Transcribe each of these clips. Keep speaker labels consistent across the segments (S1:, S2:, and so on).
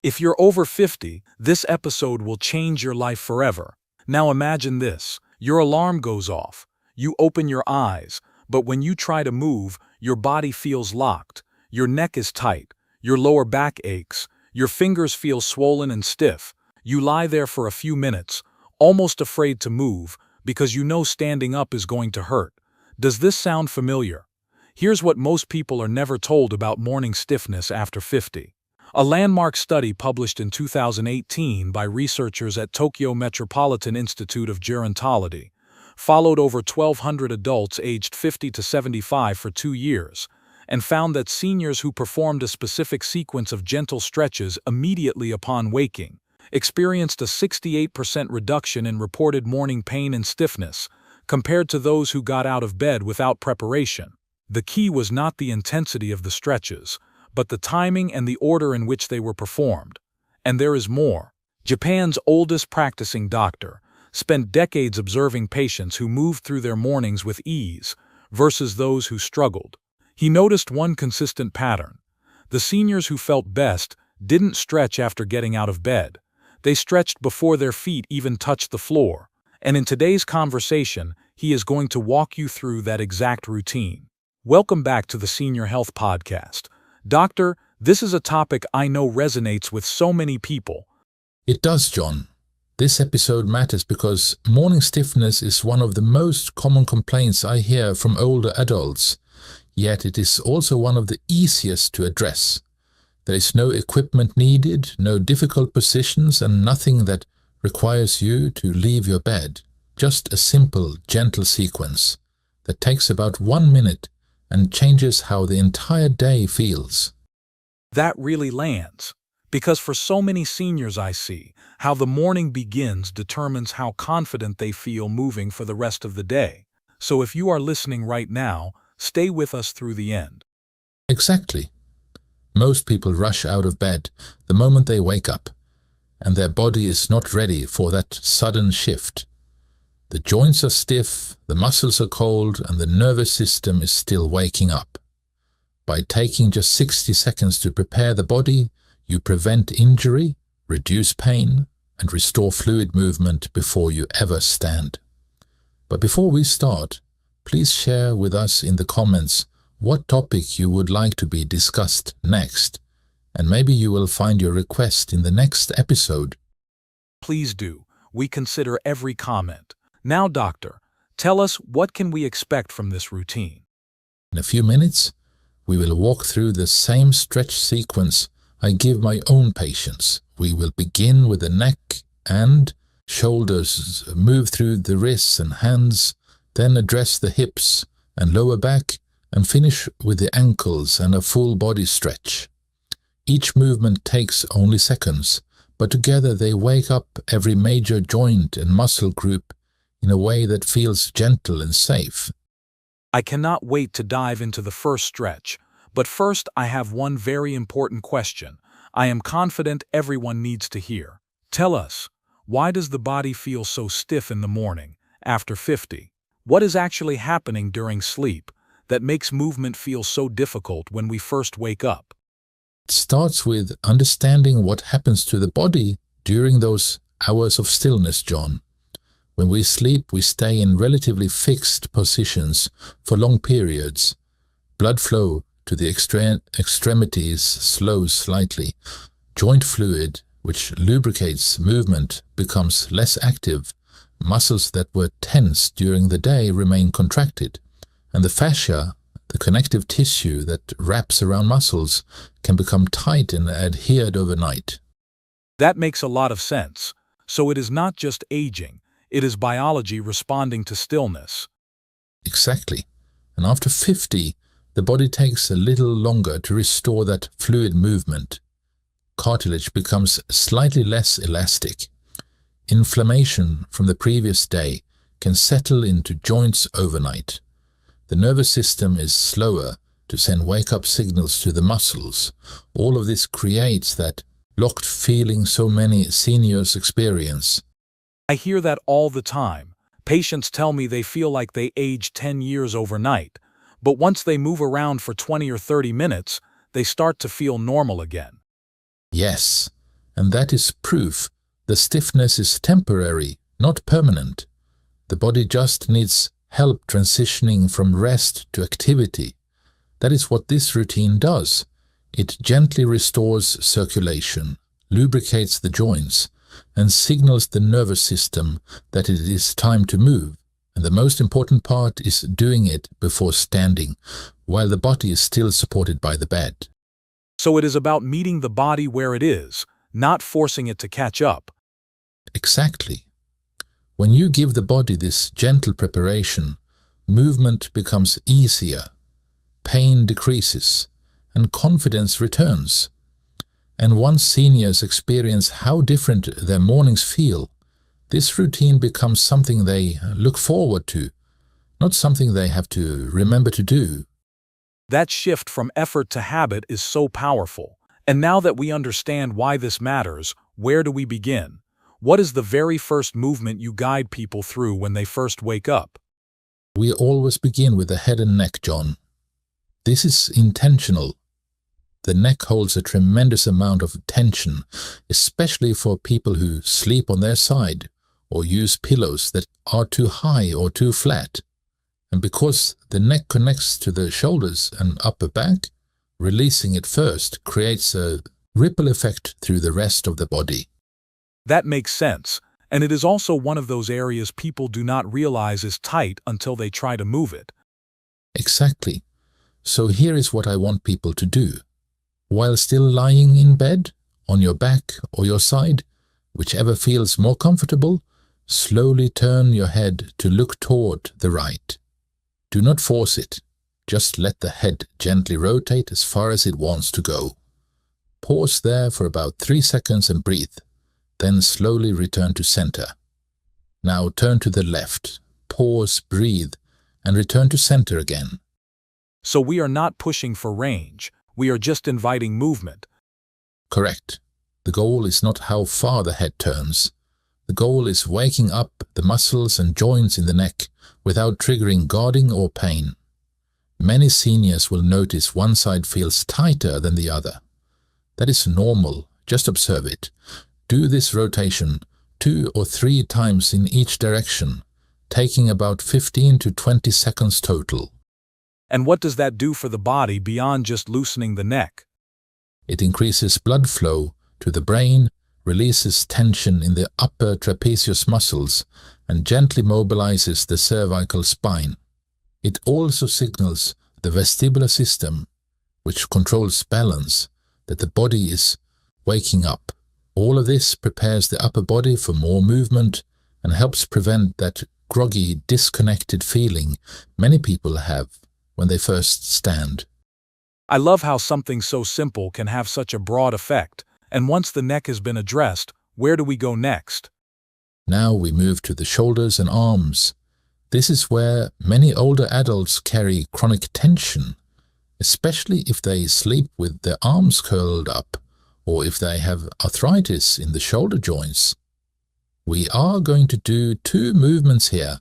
S1: If you're over 50, this episode will change your life forever. Now imagine this. Your alarm goes off. You open your eyes, but when you try to move, your body feels locked. Your neck is tight. Your lower back aches. Your fingers feel swollen and stiff. You lie there for a few minutes, almost afraid to move, because you know standing up is going to hurt. Does this sound familiar? Here's what most people are never told about morning stiffness after 50. A landmark study published in 2018 by researchers at Tokyo Metropolitan Institute of Gerontology followed over 1,200 adults aged 50 to 75 for 2 years and found that seniors who performed a specific sequence of gentle stretches immediately upon waking experienced a 68% reduction in reported morning pain and stiffness compared to those who got out of bed without preparation. The key was not the intensity of the stretches, but the timing and the order in which they were performed. And there is more. Japan's oldest practicing doctor spent decades observing patients who moved through their mornings with ease versus those who struggled. He noticed one consistent pattern. The seniors who felt best didn't stretch after getting out of bed. They stretched before their feet even touched the floor. And in today's conversation, he is going to walk you through that exact routine. Welcome back to the Senior Health Podcast. Doctor, this is a topic I know resonates with so many people.
S2: It does, John. This episode matters because morning stiffness is one of the most common complaints I hear from older adults, yet it is also one of the easiest to address. There is no equipment needed, no difficult positions, and nothing that requires you to leave your bed. Just a simple, gentle sequence that takes about 1 minute and changes how the entire day feels.
S1: That really lands, because for so many seniors I see, how the morning begins determines how confident they feel moving for the rest of the day. So if you are listening right now, stay with us through the end.
S2: Exactly. Most people rush out of bed the moment they wake up, and their body is not ready for that sudden shift. The joints are stiff, the muscles are cold, and the nervous system is still waking up. By taking just 60 seconds to prepare the body, you prevent injury, reduce pain, and restore fluid movement before you ever stand. But before we start, please share with us in the comments what topic you would like to be discussed next, and maybe you will find your request in the next episode.
S1: Please do. We consider every comment. Now, doctor, tell us, what can we expect from this routine?
S2: In a few minutes, we will walk through the same stretch sequence I give my own patients. We will begin with the neck and shoulders, move through the wrists and hands, then address the hips and lower back, and finish with the ankles and a full body stretch. Each movement takes only seconds, but together they wake up every major joint and muscle group in a way that feels gentle and safe.
S1: I cannot wait to dive into the first stretch, but first I have one very important question I am confident everyone needs to hear. Tell us, why does the body feel so stiff in the morning, after 50? What is actually happening during sleep that makes movement feel so difficult when we first wake up?
S2: It starts with understanding what happens to the body during those hours of stillness, John. When we sleep, we stay in relatively fixed positions for long periods. Blood flow to the extremities slows slightly. Joint fluid, which lubricates movement, becomes less active. Muscles that were tense during the day remain contracted, and the fascia, the connective tissue that wraps around muscles, can become tight and adhered overnight.
S1: That makes a lot of sense. So it is not just aging. It is biology responding to stillness.
S2: Exactly. And after 50, the body takes a little longer to restore that fluid movement. Cartilage becomes slightly less elastic. Inflammation from the previous day can settle into joints overnight. The nervous system is slower to send wake-up signals to the muscles. All of this creates that locked feeling so many seniors experience.
S1: I hear that all the time. Patients tell me they feel like they aged 10 years overnight, but once they move around for 20 or 30 minutes, they start to feel normal again.
S2: Yes, and that is proof the stiffness is temporary, not permanent. The body just needs help transitioning from rest to activity. That is what this routine does. It gently restores circulation, lubricates the joints, and signals the nervous system that it is time to move. And the most important part is doing it before standing, while the body is still supported by the bed.
S1: So it is about meeting the body where it is, not forcing it to catch up.
S2: Exactly. When you give the body this gentle preparation, movement becomes easier, pain decreases, and confidence returns. And once seniors experience how different their mornings feel, this routine becomes something they look forward to, not something they have to remember to do.
S1: That shift from effort to habit is so powerful. And now that we understand why this matters, where do we begin? What is the very first movement you guide people through when they first wake up?
S2: We always begin with the head and neck, John. This is intentional. The neck holds a tremendous amount of tension, especially for people who sleep on their side or use pillows that are too high or too flat. And because the neck connects to the shoulders and upper back, releasing it first creates a ripple effect through the rest of the body.
S1: That makes sense, and it is also one of those areas people do not realize is tight until they try to move it.
S2: Exactly. So here is what I want people to do. While still lying in bed, on your back or your side, whichever feels more comfortable, slowly turn your head to look toward the right. Do not force it. Just let the head gently rotate as far as it wants to go. Pause there for about 3 seconds and breathe. Then slowly return to center. Now turn to the left. Pause, breathe, and return to center again.
S1: So we are not pushing for range. We are just inviting movement.
S2: Correct. The goal is not how far the head turns. The goal is waking up the muscles and joints in the neck without triggering guarding or pain. Many seniors will notice one side feels tighter than the other. That is normal. Just observe it. Do this rotation 2 or 3 times in each direction, taking about 15 to 20 seconds total.
S1: And what does that do for the body beyond just loosening the neck?
S2: It increases blood flow to the brain, releases tension in the upper trapezius muscles, and gently mobilizes the cervical spine. It also signals the vestibular system, which controls balance, that the body is waking up. All of this prepares the upper body for more movement and helps prevent that groggy, disconnected feeling many people have when they first stand.
S1: I love how something so simple can have such a broad effect. And once the neck has been addressed, where do we go next?
S2: Now we move to the shoulders and arms. This is where many older adults carry chronic tension, especially if they sleep with their arms curled up or if they have arthritis in the shoulder joints. We are going to do 2 movements here,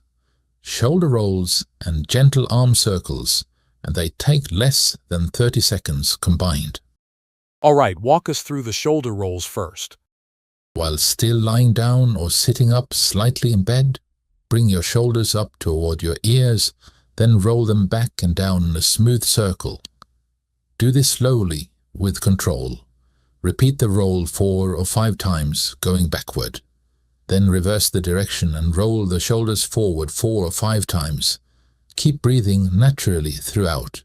S2: shoulder rolls and gentle arm circles, and they take less than 30 seconds combined.
S1: All right, walk us through the shoulder rolls first.
S2: While still lying down or sitting up slightly in bed, bring your shoulders up toward your ears, then roll them back and down in a smooth circle. Do this slowly, with control. Repeat the roll 4 or 5 times, going backward. Then reverse the direction and roll the shoulders forward 4 or 5 times. Keep breathing naturally throughout.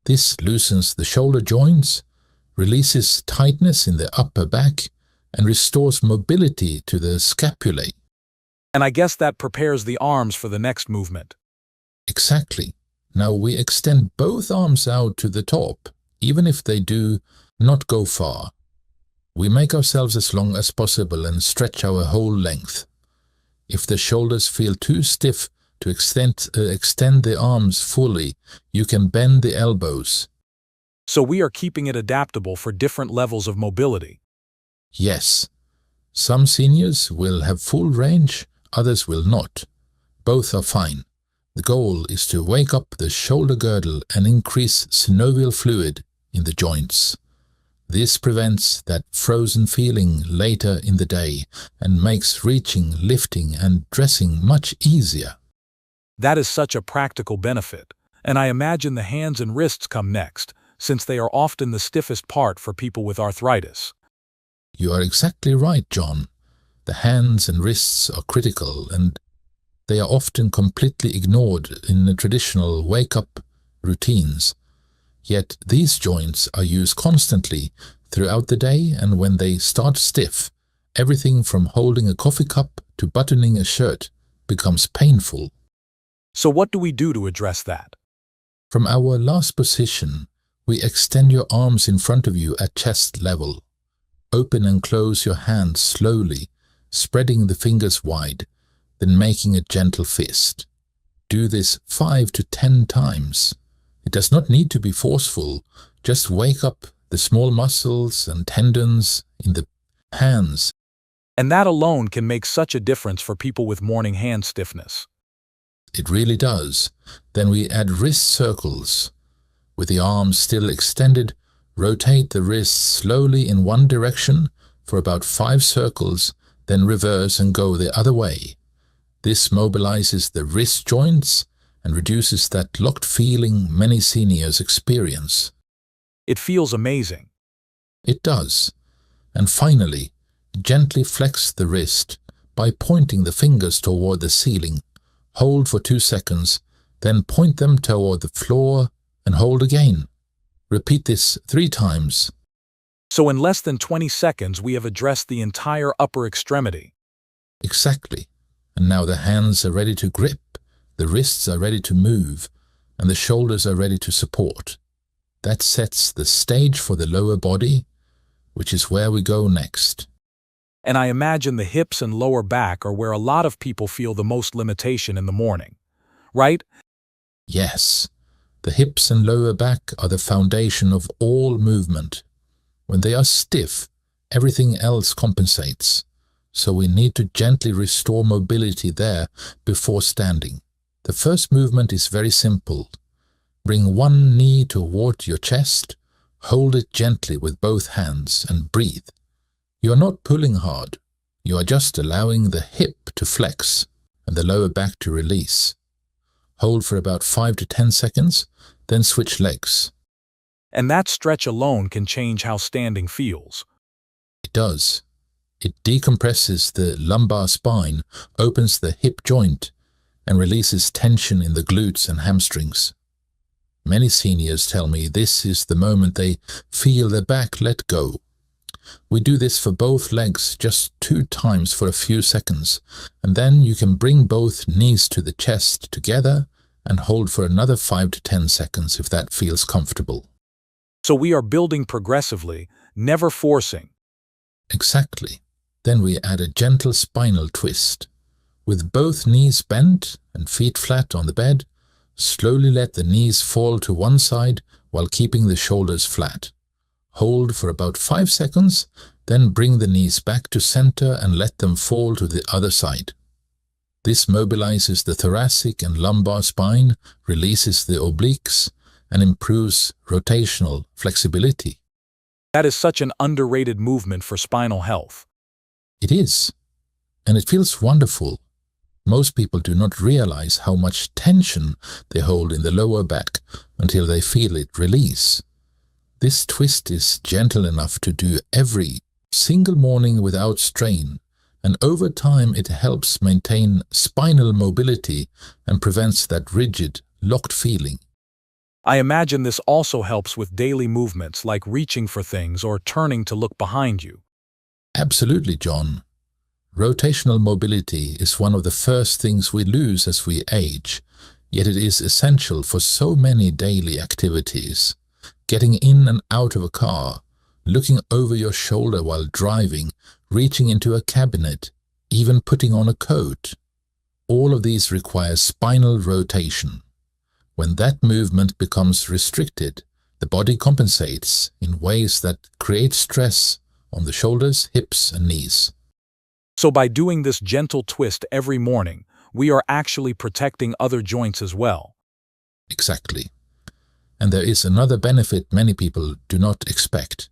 S2: This loosens the shoulder joints, releases tightness in the upper back, and restores mobility to the scapulae.
S1: And I guess that prepares the arms for the next movement.
S2: Exactly. Now we extend both arms out to the top, even if they do not go far. We make ourselves as long as possible and stretch our whole length. If the shoulders feel too stiff to extend the arms fully, you can bend the elbows.
S1: So we are keeping it adaptable for different levels of mobility.
S2: Yes. Some seniors will have full range, others will not. Both are fine. The goal is to wake up the shoulder girdle and increase synovial fluid in the joints. This prevents that frozen feeling later in the day and makes reaching, lifting, and dressing much easier.
S1: That is such a practical benefit, and I imagine the hands and wrists come next, since they are often the stiffest part for people with arthritis.
S2: You are exactly right, John. The hands and wrists are critical, and they are often completely ignored in the traditional wake-up routines. Yet these joints are used constantly throughout the day, and when they start stiff, everything from holding a coffee cup to buttoning a shirt becomes painful.
S1: So what do we do to address that?
S2: From our last position, we extend your arms in front of you at chest level. Open and close your hands slowly, spreading the fingers wide, then making a gentle fist. Do this 5 to 10 times. It does not need to be forceful, just wake up the small muscles and tendons in the hands.
S1: And that alone can make such a difference for people with morning hand stiffness.
S2: It really does. Then we add wrist circles. With the arms still extended, rotate the wrists slowly in one direction for about 5 circles, then reverse and go the other way. This mobilizes the wrist joints and reduces that locked feeling many seniors experience.
S1: It feels amazing.
S2: It does. And finally, gently flex the wrist by pointing the fingers toward the ceiling. Hold for 2 seconds, then point them toward the floor and hold again. Repeat this 3 times.
S1: So in less than 20 seconds, we have addressed the entire upper extremity.
S2: Exactly. And now the hands are ready to grip, the wrists are ready to move, and the shoulders are ready to support. That sets the stage for the lower body, which is where we go next.
S1: And I imagine the hips and lower back are where a lot of people feel the most limitation in the morning, right?
S2: Yes, the hips and lower back are the foundation of all movement. When they are stiff, everything else compensates. So we need to gently restore mobility there before standing. The first movement is very simple. Bring one knee toward your chest, hold it gently with both hands, and breathe. You are not pulling hard. You are just allowing the hip to flex and the lower back to release. Hold for about 5 to 10 seconds, then switch legs.
S1: And that stretch alone can change how standing feels.
S2: It does. It decompresses the lumbar spine, opens the hip joint, and releases tension in the glutes and hamstrings. Many seniors tell me this is the moment they feel their back let go. We do this for both legs just 2 times for a few seconds, and then you can bring both knees to the chest together and hold for another 5 to 10 seconds if that feels comfortable.
S1: So we are building progressively, never forcing.
S2: Exactly. Then we add a gentle spinal twist. With both knees bent and feet flat on the bed, slowly let the knees fall to one side while keeping the shoulders flat. Hold for about 5 seconds, then bring the knees back to center and let them fall to the other side. This mobilizes the thoracic and lumbar spine, releases the obliques, and improves rotational flexibility.
S1: That is such an underrated movement for spinal health.
S2: It is, and it feels wonderful. Most people do not realize how much tension they hold in the lower back until they feel it release. This twist is gentle enough to do every single morning without strain, and over time it helps maintain spinal mobility and prevents that rigid, locked feeling.
S1: I imagine this also helps with daily movements like reaching for things or turning to look behind you.
S2: Absolutely, John. Rotational mobility is one of the first things we lose as we age, yet it is essential for so many daily activities. Getting in and out of a car, looking over your shoulder while driving, reaching into a cabinet, even putting on a coat. All of these require spinal rotation. When that movement becomes restricted, the body compensates in ways that create stress on the shoulders, hips, and knees.
S1: So by doing this gentle twist every morning, we are actually protecting other joints as well.
S2: Exactly. And there is another benefit many people do not expect.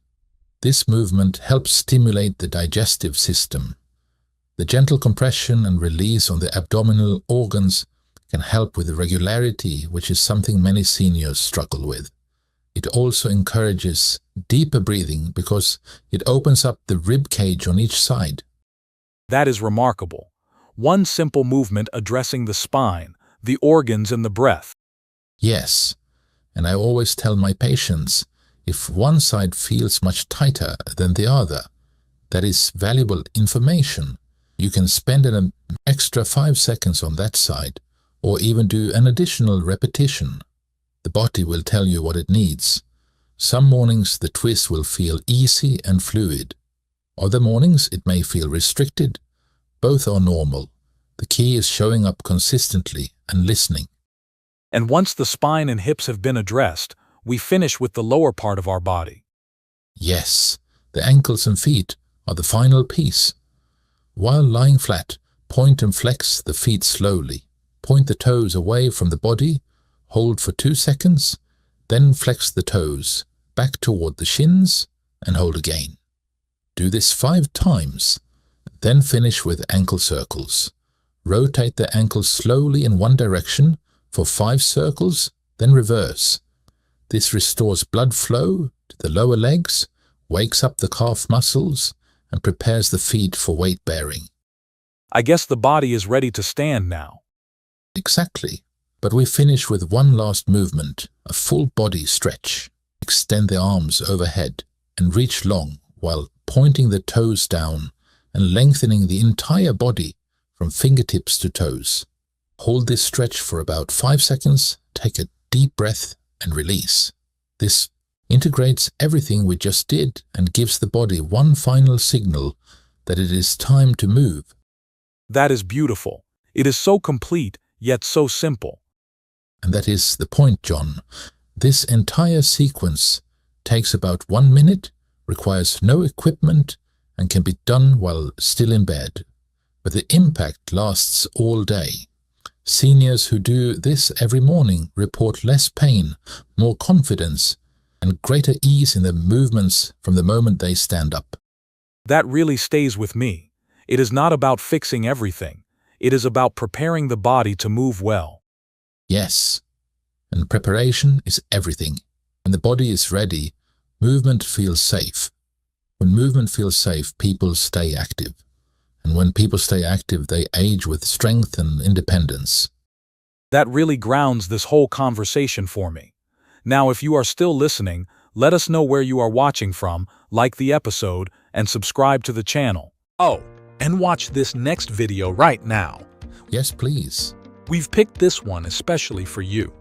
S2: This movement helps stimulate the digestive system. The gentle compression and release on the abdominal organs can help with the regularity, which is something many seniors struggle with. It also encourages deeper breathing because it opens up the rib cage on each side.
S1: That is remarkable. One simple movement addressing the spine, the organs, and the breath.
S2: Yes, and I always tell my patients, if one side feels much tighter than the other, that is valuable information. You can spend an extra 5 seconds on that side, or even do an additional repetition. The body will tell you what it needs. Some mornings the twist will feel easy and fluid. Other mornings it may feel restricted. Both are normal. The key is showing up consistently and listening.
S1: And once the spine and hips have been addressed, we finish with the lower part of our body.
S2: Yes, the ankles and feet are the final piece. While lying flat, point and flex the feet slowly. Point the toes away from the body, hold for 2 seconds, then flex the toes back toward the shins and hold again. Do this 5 times, then finish with ankle circles. Rotate the ankles slowly in one direction for 5 circles, then reverse. This restores blood flow to the lower legs, wakes up the calf muscles, and prepares the feet for weight bearing.
S1: I guess the body is ready to stand now.
S2: Exactly. But we finish with one last movement, a full body stretch. Extend the arms overhead and reach long while pointing the toes down and lengthening the entire body from fingertips to toes. Hold this stretch for about 5 seconds, take a deep breath and release. This integrates everything we just did and gives the body one final signal that it is time to move.
S1: That is beautiful. It is so complete, yet so simple.
S2: And that is the point, John. This entire sequence takes about 1 minute, requires no equipment, and can be done while still in bed. But the impact lasts all day. Seniors who do this every morning report less pain, more confidence, and greater ease in their movements from the moment they stand up.
S1: That really stays with me. It is not about fixing everything. It is about preparing the body to move well.
S2: Yes, and preparation is everything. When the body is ready, movement feels safe. When movement feels safe, people stay active. And when people stay active, they age with strength and independence.
S1: That really grounds this whole conversation for me. Now, if you are still listening, let us know where you are watching from, like the episode, and subscribe to the channel. Oh, and watch this next video right now.
S2: Yes, please.
S1: We've picked this one especially for you.